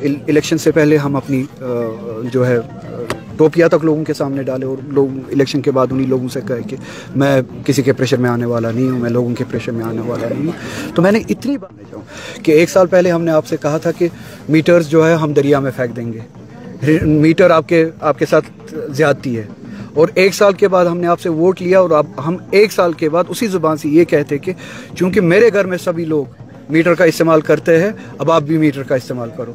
Election سے پہلے ہم اپنی جو ہے ٹوپیاں تک لوگوں کے سامنے ڈالے اور لوگ الیکشن کے بعد انہی لوگوں سے کہے کہ میں کسی کے پریشر میں آنے والا نہیں ہوں، میں لوگوں کے پریشر میں آنے والا نہیں ہوں۔ تو میں نے اتنی بات نہیں چاہوں کہ 1 سال پہلے ہم نے آپ سے کہا تھا کہ میٹرز جو ہے ہم دریا میں پھینک دیں گے، میٹر آپ کے ساتھ زیادتی ہے، اور 1 سال کے بعد ہم نے آپ سے ووٹ لیا اور اب ہم 1 سال کے بعد اسی زبان سے یہ کہتے کہ چونکہ میرے گھر میں سبھی لوگ میٹر کا استعمال کرتے ہیں، اب آپ بھی میٹر کا استعمال کرو۔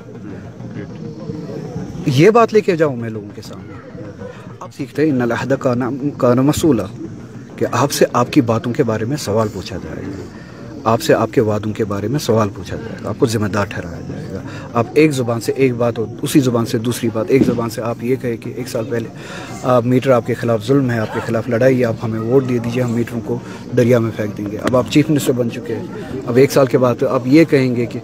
یہ بات لے کے جاؤں میں لوگوں کے سامنے۔ آپ سیکھتے ہیں ان العہد کان مسئولا، کہ آپ سے آپ کی باتوں کے بارے میں سوال پوچھا جائے گا، آپ سے آپ کے وعدوں کے بارے میں سوال پوچھا جائے گا، آپ کو ذمہ دار ٹھہرایا جائے گا۔ آپ ایک زبان سے ایک بات اور اسی زبان سے دوسری بات، ایک زبان سے آپ یہ کہیں کہ 1 سال پہلے آپ میٹر آپ کے خلاف ظلم ہے، آپ کے خلاف لڑائی ہے، آپ ہمیں ووٹ دے دیجئے، ہم میٹروں کو دریا میں پھینک دیں گے۔ اب آپ چیف منسٹر بن چکے ہیں، اب 1 سال کے بعد آپ یہ کہیں گے کہ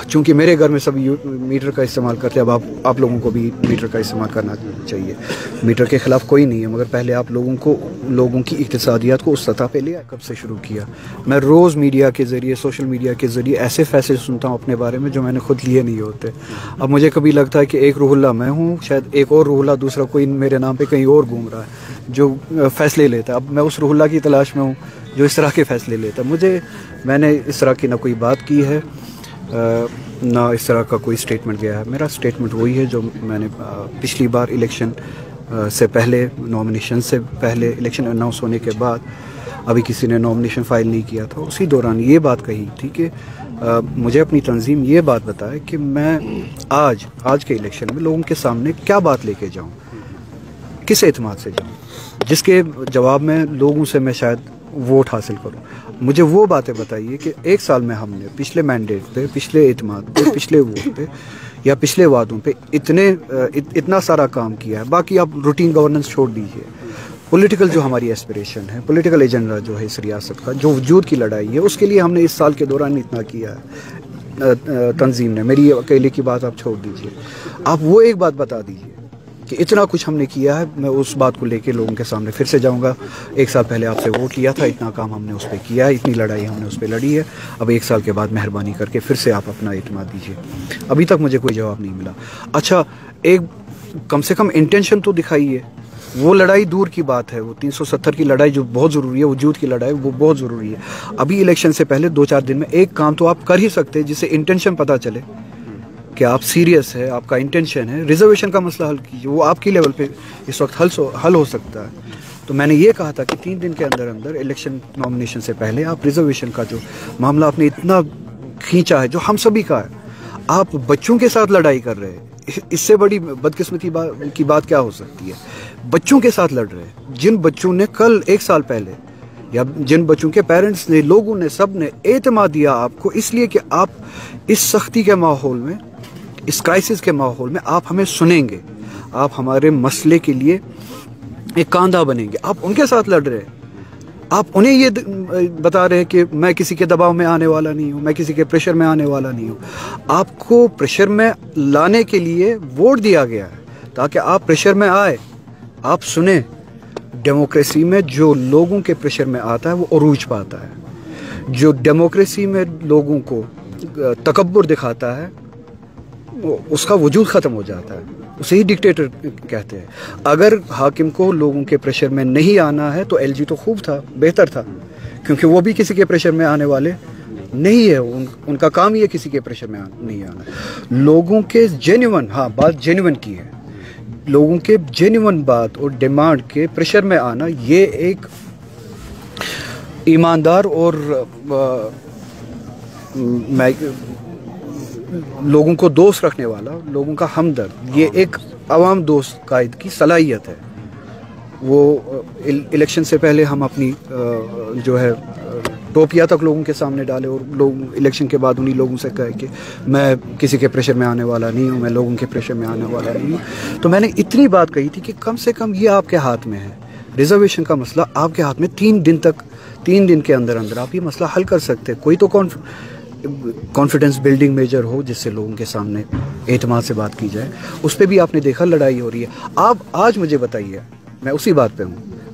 چونکہ میرے گھر میں سب میٹر کا استعمال کرتے ہیں، اب آپ لوگوں کو بھی میٹر کا استعمال کرنا چاہیے۔ میٹر کے خلاف کوئی نہیں ہے، مگر پہلے آپ لوگوں کی اقتصادیات کو اس سطح پہ لیا۔ کب سے شروع کیا؟ میں روز میڈیا کے ذریعے، سوشل میڈیا کے ذریعے ایسے فیصلے سنتا ہوں اپنے بارے میں جو میں نے خود لیے نہیں ہوتے۔ اب مجھے کبھی لگتا ہے کہ ایک روح اللہ میں ہوں، شاید ایک اور روح اللہ دوسرا کوئی میرے نام پہ کہیں اور گھوم رہا ہے جو فیصلے لیتا ہے۔ اب میں اس روح اللہ کی تلاش میں ہوں جو اس طرح کے فیصلے لیتا ہے۔ میں نے اس طرح کی نہ کوئی بات کی ہے، نہ اس طرح کا کوئی اسٹیٹمنٹ دیا ہے۔ میرا اسٹیٹمنٹ وہی ہے جو میں نے پچھلی بار الیکشن سے پہلے، نامینیشن سے پہلے، الیکشن اناؤنس ہونے کے بعد ابھی کسی نے نامینیشن فائل نہیں کیا تھا، اسی دوران یہ بات کہی تھی کہ مجھے اپنی تنظیم یہ بات بتائے کہ میں آج کے الیکشن میں لوگوں کے سامنے کیا بات لے کے جاؤں، کس اعتماد سے جاؤں، جس کے جواب میں لوگوں سے میں شاید ووٹ حاصل کروں۔ مجھے وہ باتیں بتائیے کہ 1 سال میں ہم نے پچھلے مینڈیٹ پہ، پچھلے اعتماد پہ، پچھلے ووٹ پہ یا پچھلے وعدوں پہ اتنا سارا کام کیا ہے۔ باقی آپ روٹین گورننس چھوڑ دیجیے، پولیٹیکل جو ہماری ایسپریشن ہے، پولیٹیکل ایجنڈا جو ہے اس ریاست کا، جو وجود کی لڑائی ہے، اس کے لیے ہم نے اس سال کے دوران اتنا کیا ہے تنظیم نے۔ میری اکیلے کی بات آپ چھوڑ دیجیے، آپ وہ ایک بات بتا دیجیے کہ اتنا کچھ ہم نے کیا ہے۔ میں اس بات کو لے کے لوگوں کے سامنے پھر سے جاؤں گا۔ 1 سال پہلے آپ سے ووٹ لیا تھا، اتنا کام ہم نے اس پہ کیا ہے، اتنی لڑائی ہم نے اس پہ لڑی ہے۔ اب 1 سال کے بعد مہربانی کر کے پھر سے آپ اپنا اعتماد دیجیے۔ ابھی تک مجھے کوئی جواب نہیں ملا۔ اچھا، ایک کم سے کم انٹینشن تو دکھائیے۔ وہ لڑائی دور کی بات ہے، وہ 370 کی لڑائی جو بہت ضروری ہے، وجود کی لڑائی وہ بہت ضروری ہے۔ ابھی الیکشن سے پہلے 2-4 دن میں ایک کام تو آپ کر ہی سکتے ہیں جس سے انٹینشن پتہ چلے کہ آپ سیریس ہے، آپ کا انٹینشن ہے۔ ریزرویشن کا مسئلہ حل کیجیے، وہ آپ کی لیول پہ اس وقت حل ہو سکتا ہے۔ تو میں نے یہ کہا تھا کہ 3 دن کے اندر الیکشن نامینیشن سے پہلے آپ ریزرویشن کا جو معاملہ آپ نے اتنا کھینچا ہے، جو ہم سبھی کا ہے، آپ بچوں کے ساتھ لڑائی کر رہے ہیں۔ اس سے بڑی بدقسمتی کی بات کیا ہو سکتی ہے؟ بچوں کے ساتھ لڑ رہے ہیں، جن بچوں نے کل 1 سال پہلے، یا جن بچوں کے پیرنٹس نے، لوگوں نے، سب نے اعتماد دیا آپ کو، اس لیے کہ آپ اس سختی کے ماحول میں، اس کرائسس کے ماحول میں آپ ہمیں سنیں گے، آپ ہمارے مسئلے کے لیے ایک کاندھا بنیں گے۔ آپ ان کے ساتھ لڑ رہے ہیں، آپ انہیں یہ بتا رہے ہیں کہ میں کسی کے دباؤ میں آنے والا نہیں ہوں، میں کسی کے پریشر میں آنے والا نہیں ہوں۔ آپ کو پریشر میں لانے کے لیے ووٹ دیا گیا ہے تاکہ آپ پریشر میں آئے، آپ سنیں۔ ڈیموکریسی میں جو لوگوں کے پریشر میں آتا ہے وہ عروج پاتا ہے۔ جو ڈیموکریسی میں لوگوں کو تکبر دکھاتا ہے، اس کا وجود ختم ہو جاتا ہے، اسے ہی ڈکٹیٹر کہتے ہیں۔ اگر حاکم کو لوگوں کے پریشر میں نہیں آنا ہے تو ایل جی تو خوب تھا، بہتر تھا، کیونکہ وہ بھی کسی کے پریشر میں آنے والے نہیں ہے، ان کا کام ہی ہے کسی کے پریشر میں نہیں آنا۔ لوگوں کے جینیون، بات جینیون کی ہے، لوگوں کے جینیون بات اور ڈیمانڈ کے پریشر میں آنا، یہ ایک ایماندار اور لوگوں کو دوست رکھنے والا، لوگوں کا ہمدرد، یہ ایک عوام دوست قائد کی صلاحیت ہے۔ وہ الیکشن سے پہلے ہم اپنی جو ہے ٹوپیاں تک لوگوں کے سامنے ڈالے اور لوگ الیکشن کے بعد انہی لوگوں سے کہے کہ میں کسی کے پریشر میں آنے والا نہیں ہوں، میں لوگوں کے پریشر میں آنے والا نہیں ہوں۔ تو میں نے اتنی بات کہی تھی کہ کم سے کم یہ آپ کے ہاتھ میں ہے، ریزرویشن کا مسئلہ آپ کے ہاتھ میں۔ 3 دن کے اندر آپ یہ مسئلہ حل کر سکتے۔ کوئی تو کانفیڈنس بلڈنگ میجر ہو جس سے لوگوں کے سامنے اعتماد سے بات کی جائے۔ اس پہ بھی آپ نے دیکھا لڑائی ہو رہی ہے۔ آپ آج مجھے بتائیے، میں اسی بات پہ ہوں،